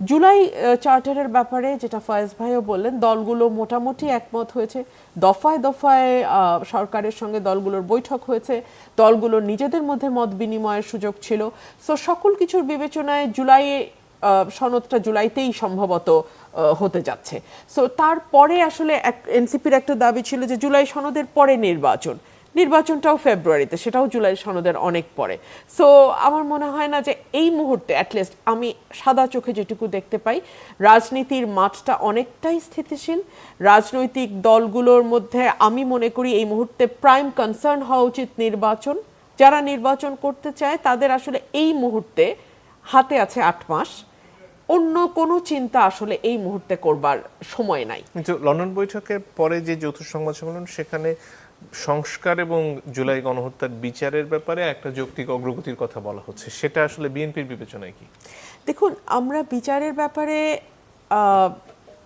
জুলাই চার্টারের ব্যাপারে যেটা ফয়েজ ভাইও বললেন, দলগুলো মোটামুটি একমত হয়েছে। দফায় দফায় সরকারের সঙ্গে দলগুলোর বৈঠক হয়েছে, দলগুলোর নিজেদের মধ্যে মত বিনিময়ের সুযোগ ছিল। সো সকল কিছুর বিবেচনায় সনদটা জুলাইতেই সম্ভবত হতে যাচ্ছে। সো তারপরে আসলে এনসিপির একটা দাবি ছিল যে জুলাই সনদের পরে নির্বাচনটাও ফেব্রুয়ারিতে, সেটাও জুলাই সনদের অনেক পরে। সো আমার মনে হয় না যে এই মুহূর্তে অ্যাটলিস্ট আমি সাদা চোখে যেটুকু দেখতে পাই, রাজনীতির মাঠটা অনেকটাই স্থিতিশীল। রাজনৈতিক দলগুলোর মধ্যে আমি মনে করি এই মুহূর্তে প্রাইম কনসার্ন হওয়া উচিত নির্বাচন। যারা নির্বাচন করতে চায় তাদের আসলে এই মুহূর্তে হাতে আছে 8 মাস, অন্য কোনো চিন্তা আসলে এই মুহূর্তে করবার সময় নাই। কিন্তু লন্ডন বৈঠকের পরে যে যৌথ সংবাদ সম্মেলন, সেখানে সংস্কার এবং জুলাই গণহত্যার বিচারের ব্যাপারে একটা যৌক্তিক অগ্রগতির কথা বলা হচ্ছে, সেটা আসলে বিএনপির বিবেচনায় কি? দেখুন, আমরা বিচারের ব্যাপারে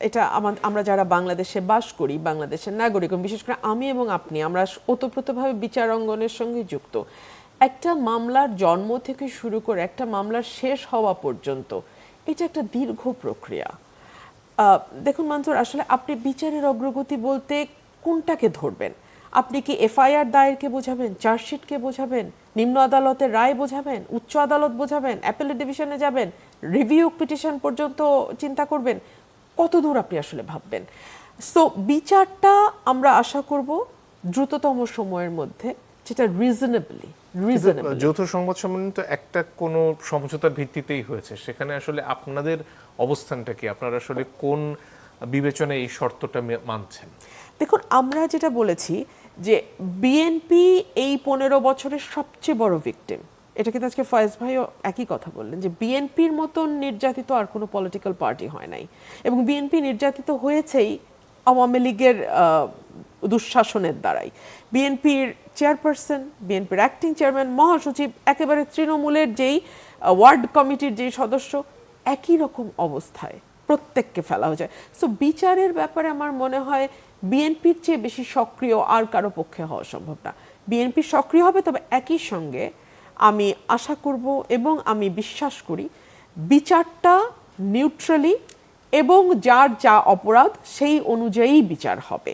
এটা আমরা যারা বাংলাদেশে বাস করি, বাংলাদেশের নাগরিক, বিশেষ করে আমি এবং আপনি, আমরা ওতপ্রোতভাবে বিচার অঙ্গনের সঙ্গে যুক্ত। একটা মামলার জন্ম থেকে শুরু করে একটা মামলার শেষ হওয়া পর্যন্ত এটা একটা দীর্ঘ প্রক্রিয়া। দেখুন মানসুর, আসলে আপনি বিচারের অগ্রগতি বলতে কোনটাকে ধরবেন? আপনি কি এফআইআর দায়েরকে বোঝাবেন, চার্জশিটকে বোঝাবেন, নিম্ন আদালতের রায় বোঝাবেন, উচ্চ আদালত বোঝাবেন, অ্যাপেলেট ডিভিশনে যাবেন, রিভিউ পিটিশন পর্যন্ত চিন্তা করবেন? কত দূর আপনি আসলে ভাববেন? সো বিচারটা আমরা আশা করব দ্রুততম সময়ের মধ্যে, যেটা রিজনেবল। যৌথ সংবাদ সম্মেলন তো একটা কোনো সমঝোতার ভিত্তিতেই হয়েছে, সেখানে আসলে আপনাদের অবস্থানটা কি? আপনারা আসলে কোন বিবেচনায় এই শর্তটা মানছেন? দেখুন, আমরা যেটা বলেছি যে বিএনপি এই 15 বছরের সবচেয়ে বড় ভিকটিম। এটা কিন্তু আজকে ফয়েজ ভাইও একই কথা বললেন যে বিএনপির মতন নির্যাতিত আর কোনো পলিটিক্যাল পার্টি হয় নাই, এবং বিএনপি নির্যাতিত হয়েছেই আওয়ামী লীগের দুঃশাসনের দ্বারাই। বিএনপির চেয়ারপারসন, বিএনপির অ্যাক্টিং চেয়ারম্যান, মহাসচিব, একেবারে তৃণমূলের যেই ওয়ার্ড কমিটির যেই সদস্য, একই রকম অবস্থায় প্রত্যেককে ফেলা হয়ে যায়। সো বিচারের ব্যাপারে আমার মনে হয় বিএনপির চেয়ে বেশি সক্রিয় আর কারো পক্ষে হওয়া সম্ভব না। বিএনপি সক্রিয় হবে, তবে একই সঙ্গে আমি আশা করব এবং আমি বিশ্বাস করি বিচারটা নিউট্রালি এবং যার যা অপরাধ সেই অনুযায়ী বিচার হবে।